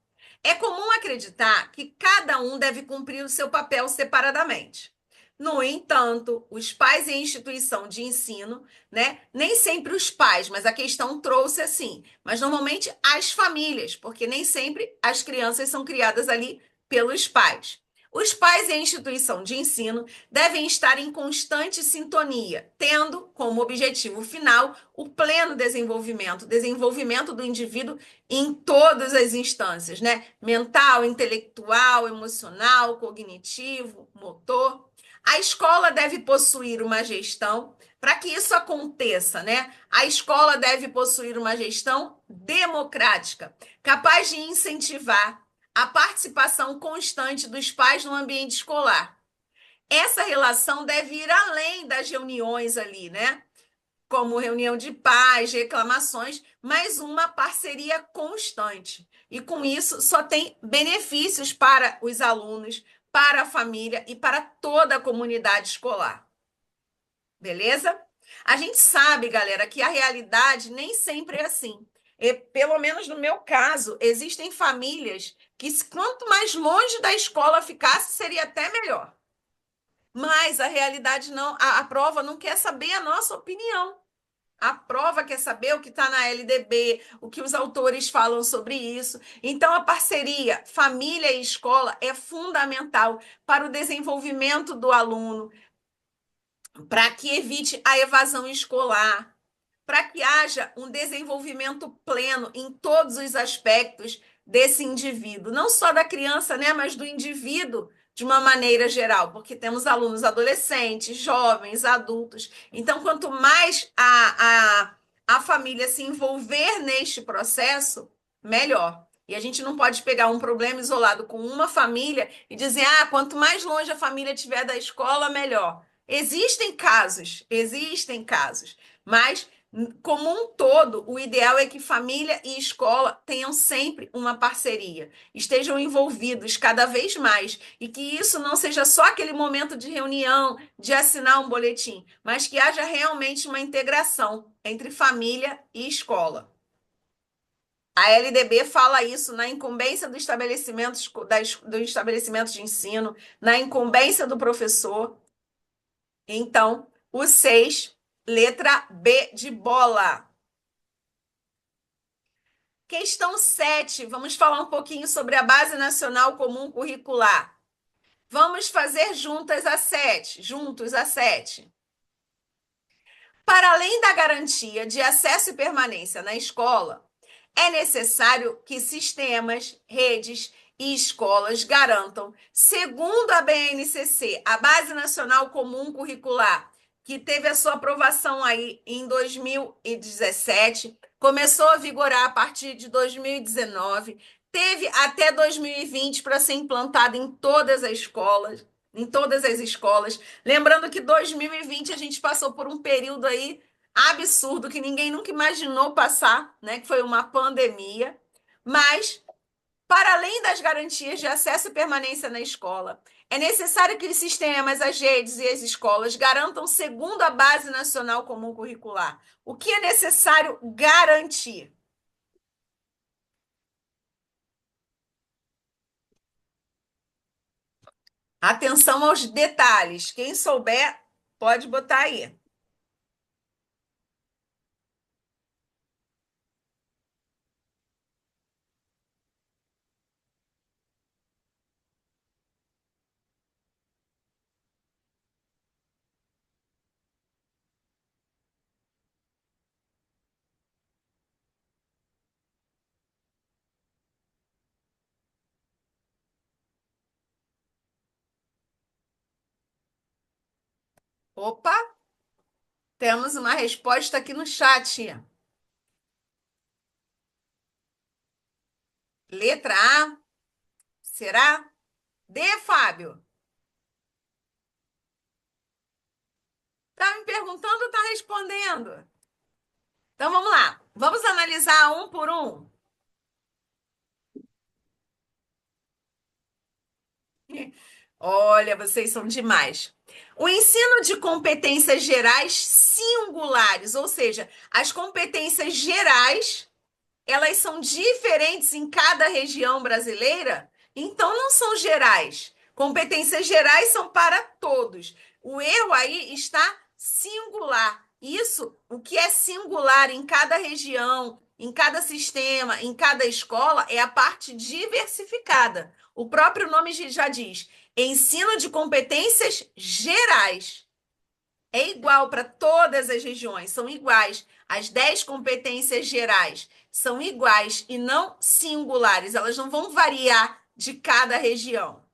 É comum acreditar que cada um deve cumprir o seu papel separadamente. No entanto, os pais e a instituição de ensino, né? Nem sempre os pais, mas a questão trouxe assim, mas normalmente as famílias, porque nem sempre as crianças são criadas ali pelos pais. Os pais e a instituição de ensino devem estar em constante sintonia, tendo como objetivo final o pleno desenvolvimento do indivíduo em todas as instâncias, né? Mental, intelectual, emocional, cognitivo, motor. A escola deve possuir uma gestão, para que isso aconteça, né? A escola deve possuir uma gestão democrática, capaz de incentivar a participação constante dos pais no ambiente escolar. Essa relação deve ir além das reuniões ali, né? Como reunião de pais, reclamações, mas uma parceria constante. E com isso só tem benefícios para os alunos, para a família e para toda a comunidade escolar. Beleza? A gente sabe, galera, que a realidade nem sempre é assim. E, pelo menos no meu caso, existem famílias que, quanto mais longe da escola ficasse, seria até melhor. Mas a realidade não, a prova não quer saber a nossa opinião. A prova quer saber o que está na LDB, o que os autores falam sobre isso. Então, a parceria família e escola é fundamental para o desenvolvimento do aluno, para que evite a evasão escolar, para que haja um desenvolvimento pleno em todos os aspectos desse indivíduo, não só da criança, né, mas do indivíduo de uma maneira geral, porque temos alunos adolescentes, jovens, adultos. Então, quanto mais a família se envolver neste processo, melhor. E a gente não pode pegar um problema isolado com uma família e dizer, quanto mais longe a família estiver da escola, melhor. Existem casos, mas como um todo, o ideal é que família e escola tenham sempre uma parceria, estejam envolvidos cada vez mais e que isso não seja só aquele momento de reunião, de assinar um boletim, mas que haja realmente uma integração entre família e escola. A LDB fala isso na incumbência do estabelecimento de ensino, na incumbência do professor. Então, o 6, letra B de bola. Questão 7, vamos falar um pouquinho sobre a Base Nacional Comum Curricular. Vamos fazer juntos a 7. Para além da garantia de acesso e permanência na escola, é necessário que sistemas, redes e escolas garantam, segundo a BNCC, a Base Nacional Comum Curricular, que teve a sua aprovação aí em 2017, começou a vigorar a partir de 2019, teve até 2020 para ser implantado em todas as escolas. Lembrando que 2020 a gente passou por um período aí absurdo que ninguém nunca imaginou passar, né? Que foi uma pandemia. Mas, para além das garantias de acesso e permanência na escola, é necessário que os sistemas, as redes e as escolas garantam segundo a Base Nacional Comum Curricular. O que é necessário garantir? Atenção aos detalhes. Quem souber, pode botar aí. Opa, temos uma resposta aqui no chat. Letra A, será? D, Fábio. Tá me perguntando ou tá respondendo? Então vamos lá. Vamos analisar um por um. Olha, vocês são demais. O ensino de competências gerais singulares, ou seja, as competências gerais, elas são diferentes em cada região brasileira, então não são gerais. Competências gerais são para todos. O erro aí está singular. Isso, o que é singular em cada região, em cada sistema, em cada escola, é a parte diversificada. O próprio nome já diz: ensino de competências gerais. É igual para todas as regiões, são iguais. As 10 competências gerais são iguais e não singulares, elas não vão variar de cada região.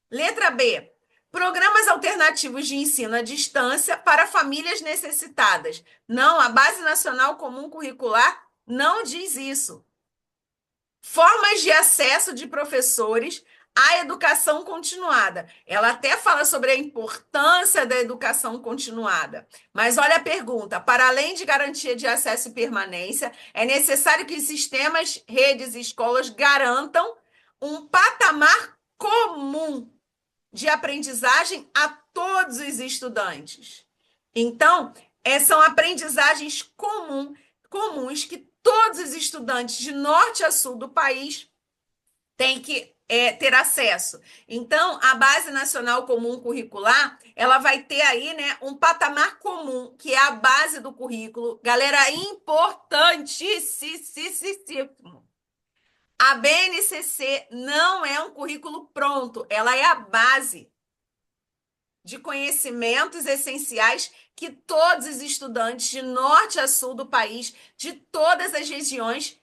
Letra B. Programas alternativos de ensino à distância para famílias necessitadas. Não, a Base Nacional Comum Curricular não diz isso. Formas de acesso de professores à educação continuada. Ela até fala sobre a importância da educação continuada. Mas olha a pergunta: para além de garantia de acesso e permanência, é necessário que sistemas, redes e escolas garantam um patamar comum de aprendizagem a todos os estudantes. Então, são aprendizagens comuns que todos os estudantes de norte a sul do país têm que ter acesso. Então, a Base Nacional Comum Curricular, ela vai ter aí, né, um patamar comum, que é a base do currículo. Galera, importantíssimo. A BNCC não é um currículo pronto, ela é a base de conhecimentos essenciais que todos os estudantes de norte a sul do país, de todas as regiões,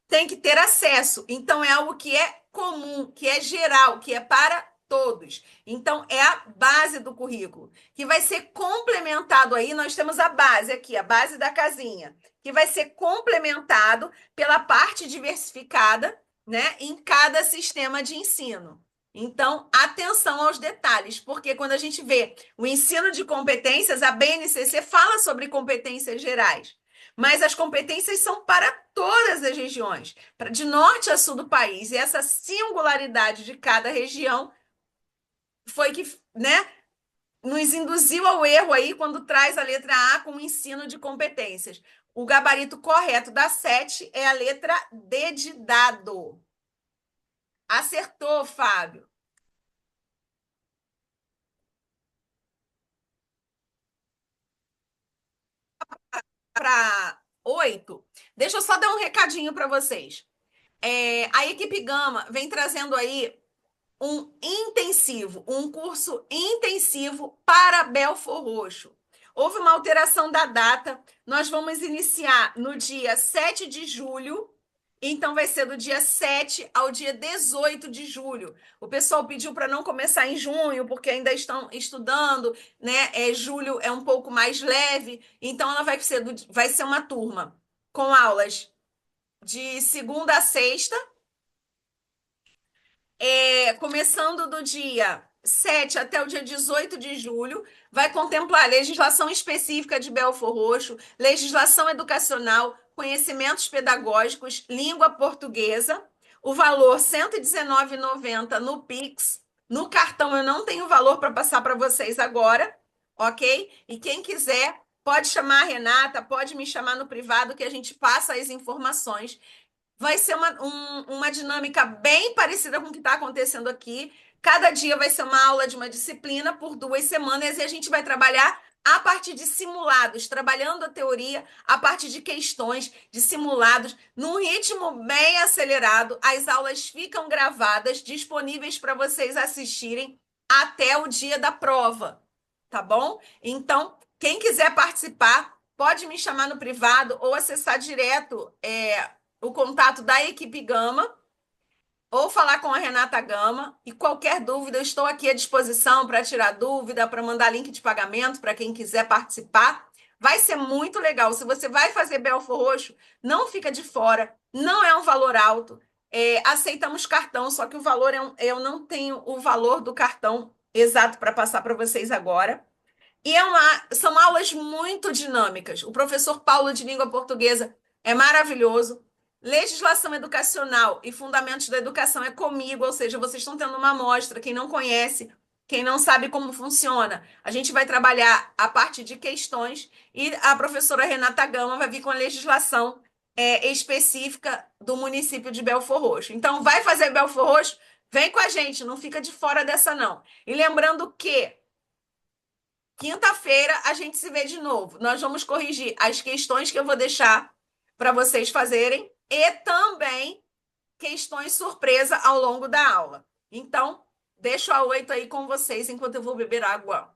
têm que ter acesso. Então, é algo que é comum, que é geral, que é para todos. Então, é a base do currículo, que vai ser complementado aí. Nós temos a base aqui, a base da casinha, que vai ser complementado pela parte diversificada, né, em cada sistema de ensino. Então, atenção aos detalhes, porque quando a gente vê o ensino de competências, a BNCC fala sobre competências gerais, mas as competências são para todas as regiões, de norte a sul do país, e essa singularidade de cada região foi que, né, nos induziu ao erro aí quando traz a letra A com o ensino de competências. O gabarito correto da 7 é a letra D de dado. Acertou, Fábio. para 8, deixa eu só dar um recadinho para vocês. A equipe Gama vem trazendo aí um curso intensivo para Belford Roxo. Houve uma alteração da data, nós vamos iniciar no dia 7 de julho, então vai ser do dia 7 ao dia 18 de julho. O pessoal pediu para não começar em junho, porque ainda estão estudando, né? Julho é um pouco mais leve, então ela vai ser uma turma com aulas de segunda a sexta, começando do dia 7 até o dia 18 de julho, vai contemplar legislação específica de Belford Roxo, legislação educacional, conhecimentos pedagógicos, língua portuguesa, o valor R$ 119,90 no Pix. No cartão eu não tenho valor para passar para vocês agora, ok? E quem quiser pode chamar a Renata, pode me chamar no privado que a gente passa as informações. Vai ser uma dinâmica bem parecida com o que está acontecendo aqui. Cada dia vai ser uma aula de uma disciplina por 2 semanas e a gente vai trabalhar a partir de simulados, trabalhando a teoria a partir de questões, de simulados, num ritmo bem acelerado. As aulas ficam gravadas, disponíveis para vocês assistirem até o dia da prova, tá bom? Então, quem quiser participar, pode me chamar no privado ou acessar direto o contato da equipe Gama, ou falar com a Renata Gama. E qualquer dúvida, eu estou aqui à disposição para tirar dúvida, para mandar link de pagamento para quem quiser participar. Vai ser muito legal. Se você vai fazer Belford Roxo, não fica de fora, não é um valor alto. Aceitamos cartão, só que o valor eu não tenho o valor do cartão exato para passar para vocês agora. E são aulas muito dinâmicas. O professor Paulo de Língua Portuguesa é maravilhoso. Legislação educacional e fundamentos da educação é comigo, ou seja, vocês estão tendo uma amostra. Quem não conhece, quem não sabe como funciona, a gente vai trabalhar a partir de questões e a professora Renata Gama vai vir com a legislação específica do município de Belford Roxo. Então, vai fazer Belford Roxo? Vem com a gente, não fica de fora dessa, não. E lembrando que quinta-feira a gente se vê de novo. Nós vamos corrigir as questões que eu vou deixar para vocês fazerem e também questões surpresa ao longo da aula. Então, deixo a 8 aí com vocês enquanto eu vou beber água.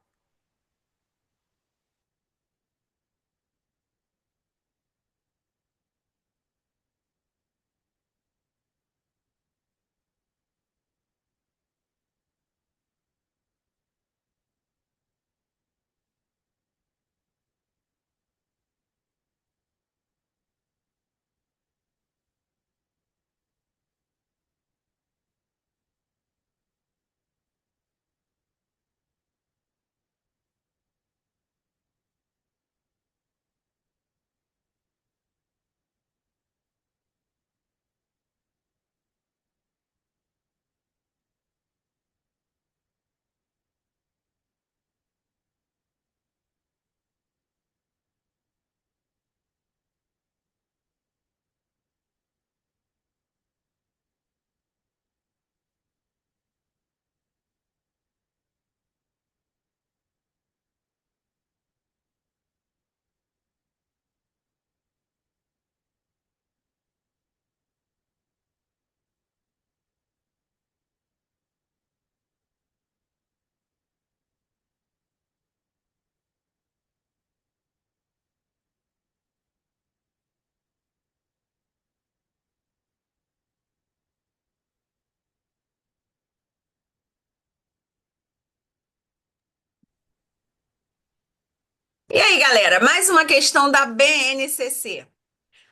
E aí, galera, mais uma questão da BNCC.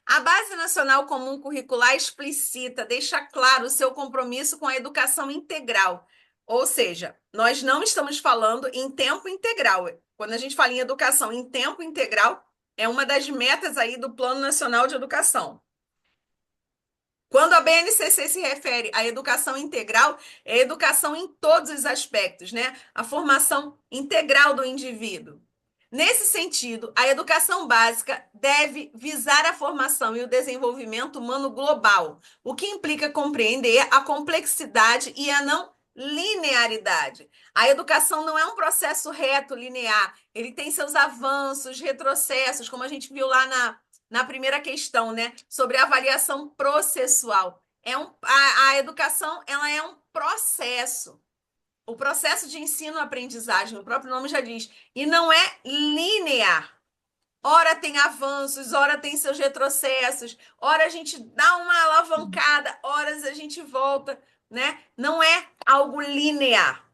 A Base Nacional Comum Curricular explicita, deixa claro o seu compromisso com a educação integral. Ou seja, nós não estamos falando em tempo integral. Quando a gente fala em educação em tempo integral, é uma das metas aí do Plano Nacional de Educação. Quando a BNCC se refere à educação integral, é educação em todos os aspectos, né? A formação integral do indivíduo. Nesse sentido, a educação básica deve visar a formação e o desenvolvimento humano global, o que implica compreender a complexidade e a não linearidade. A educação não é um processo reto, linear. Ele tem seus avanços, retrocessos, como a gente viu lá na primeira questão, né? Sobre a avaliação processual. A educação, ela é um processo. O processo de ensino-aprendizagem, o próprio nome já diz, e não é linear. Ora tem avanços, ora tem seus retrocessos, ora a gente dá uma alavancada, horas a gente volta, né? Não é algo linear.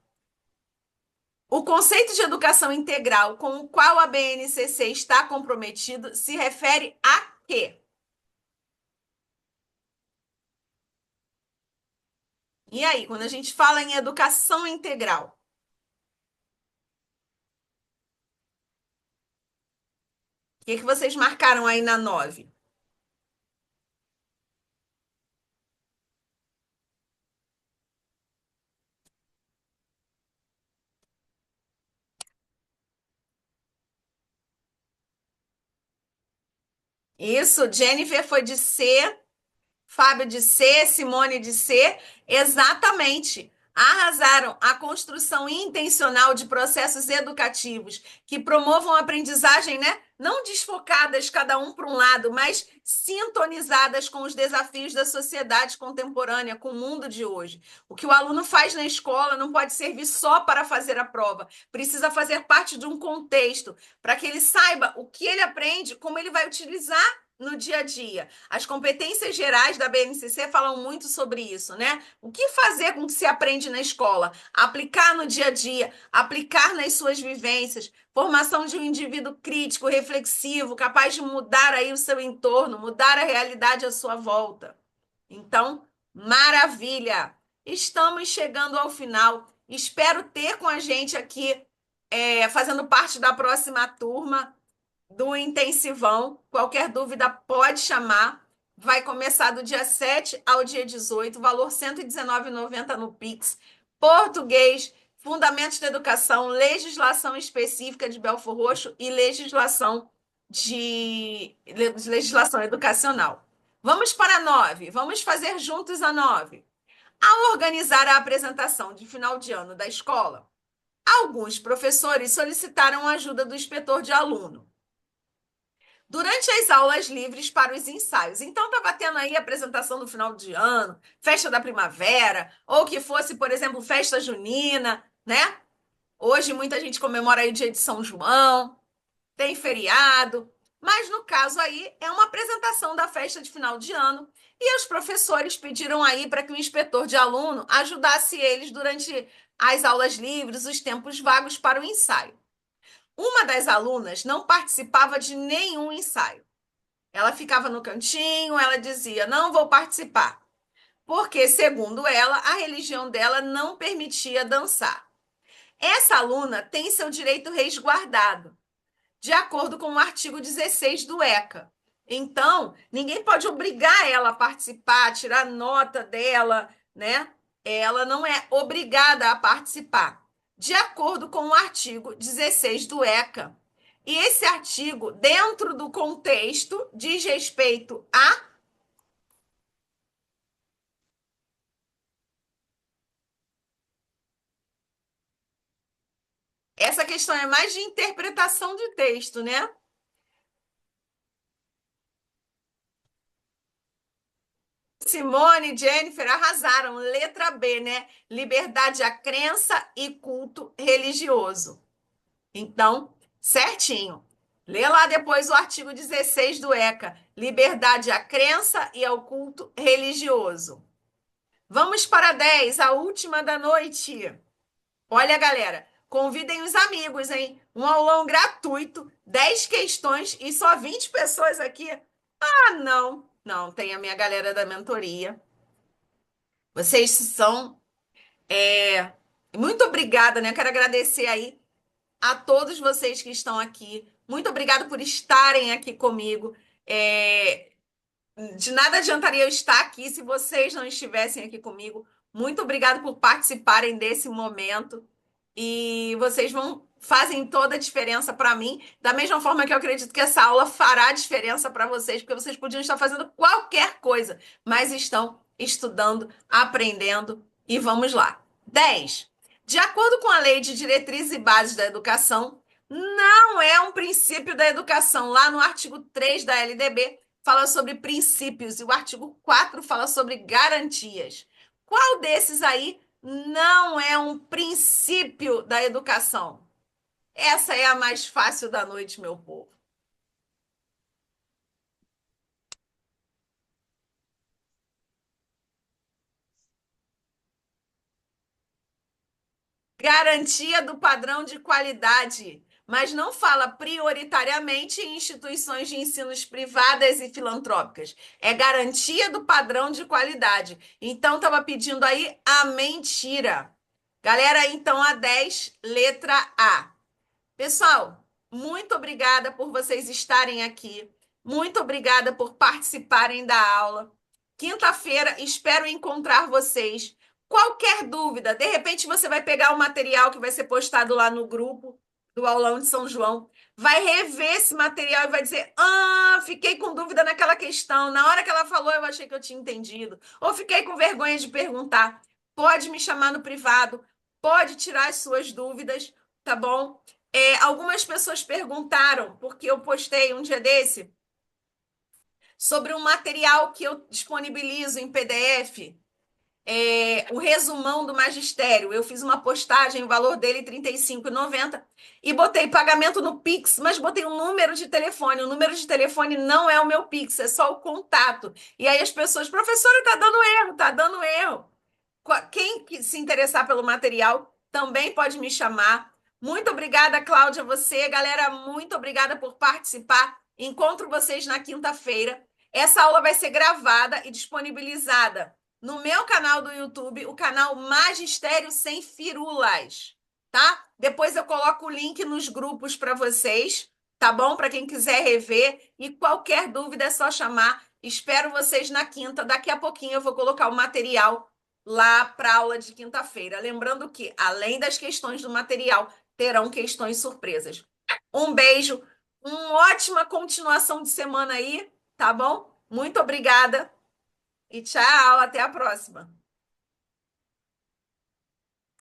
O conceito de educação integral com o qual a BNCC está comprometido se refere a quê? E aí, quando a gente fala em educação integral? O que vocês marcaram aí na 9? Isso, Jennifer foi de C, Fábio de C, Simone de C, exatamente. Arrasaram a construção intencional de processos educativos que promovam a aprendizagem, né? Não desfocadas cada um para um lado, mas sintonizadas com os desafios da sociedade contemporânea, com o mundo de hoje. O que o aluno faz na escola não pode servir só para fazer a prova, precisa fazer parte de um contexto, para que ele saiba o que ele aprende, como ele vai utilizar no dia a dia. As competências gerais da BNCC falam muito sobre isso, né? O que fazer com o que se aprende na escola? Aplicar no dia a dia, aplicar nas suas vivências, formação de um indivíduo crítico, reflexivo, capaz de mudar aí o seu entorno, mudar a realidade à sua volta. Então, maravilha! Estamos chegando ao final. Espero ter com a gente aqui, fazendo parte da próxima turma do intensivão. Qualquer dúvida pode chamar. Vai começar do dia 7 ao dia 18, valor R$ 119,90 no Pix. Português, Fundamentos da Educação, legislação específica de Belford Roxo e legislação educacional. Vamos para a 9. Vamos fazer juntos a 9. Ao organizar a apresentação de final de ano da escola, alguns professores solicitaram a ajuda do inspetor de aluno durante as aulas livres para os ensaios. Então, estava tendo aí a apresentação do final de ano, festa da primavera, ou que fosse, por exemplo, festa junina, né? Hoje muita gente comemora aí o dia de São João, tem feriado, mas no caso aí é uma apresentação da festa de final de ano e os professores pediram aí para que o inspetor de aluno ajudasse eles durante as aulas livres, os tempos vagos para o ensaio. Uma das alunas não participava de nenhum ensaio. Ela ficava no cantinho, ela dizia: não vou participar, porque, segundo ela, a religião dela não permitia dançar. Essa aluna tem seu direito resguardado, de acordo com o artigo 16 do ECA. Então, ninguém pode obrigar ela a participar, tirar nota dela, né? Ela não é obrigada a participar, de acordo com o artigo 16 do ECA. E esse artigo, dentro do contexto, diz respeito a... Essa questão é mais de interpretação de texto, né? Simone e Jennifer arrasaram. Letra B, né? Liberdade à crença e culto religioso. Então, certinho. Lê lá depois o artigo 16 do ECA. Liberdade à crença e ao culto religioso. Vamos para 10, a última da noite. Olha, galera, convidem os amigos, hein? Um aulão gratuito, 10 questões e só 20 pessoas aqui. Ah, não. Não, tem a minha galera da mentoria. Vocês são... Muito obrigada, né? Quero agradecer aí a todos vocês que estão aqui. Muito obrigada por estarem aqui comigo. De nada adiantaria eu estar aqui se vocês não estivessem aqui comigo. Muito obrigada por participarem desse momento. E vocês fazem toda a diferença para mim, da mesma forma que eu acredito que essa aula fará diferença para vocês, porque vocês podiam estar fazendo qualquer coisa, mas estão estudando, aprendendo e vamos lá. 10. De acordo com a Lei de Diretrizes e Bases da Educação, não é um princípio da educação. Lá no artigo 3 da LDB, fala sobre princípios e o artigo 4 fala sobre garantias. Qual desses aí não é um princípio da educação? Essa é a mais fácil da noite, meu povo. Garantia do padrão de qualidade, mas não fala prioritariamente em instituições de ensinos privadas e filantrópicas. É garantia do padrão de qualidade. Então, estava pedindo aí a mentira. Galera, então a 10, letra A. Pessoal, muito obrigada por vocês estarem aqui. Muito obrigada por participarem da aula. Quinta-feira, espero encontrar vocês. Qualquer dúvida, de repente você vai pegar o material que vai ser postado lá no grupo do Aulão de São João, vai rever esse material e vai dizer: Ah, fiquei com dúvida naquela questão. Na hora que ela falou, eu achei que eu tinha entendido. Ou fiquei com vergonha de perguntar. Pode me chamar no privado, pode tirar as suas dúvidas, tá bom? Algumas pessoas perguntaram, porque eu postei um dia desse, sobre um material que eu disponibilizo em PDF, o resumão do magistério. Eu fiz uma postagem, o valor dele R$ 35,90, e botei pagamento no Pix, mas botei um número de telefone. O número de telefone não é o meu Pix, é só o contato. E aí as pessoas, professora, tá dando erro, tá dando erro. Quem se interessar pelo material também pode me chamar. Muito obrigada, Cláudia, você. Galera, muito obrigada por participar. Encontro vocês na quinta-feira. Essa aula vai ser gravada e disponibilizada no meu canal do YouTube, o canal Magistério Sem Firulas, tá? Depois eu coloco o link nos grupos para vocês, tá bom? Para quem quiser rever. E qualquer dúvida é só chamar. Espero vocês na quinta. Daqui a pouquinho eu vou colocar o material lá para a aula de quinta-feira. Lembrando que, além das questões do material, terão questões surpresas. Um beijo, uma ótima continuação de semana aí, tá bom? Muito obrigada e tchau, até a próxima.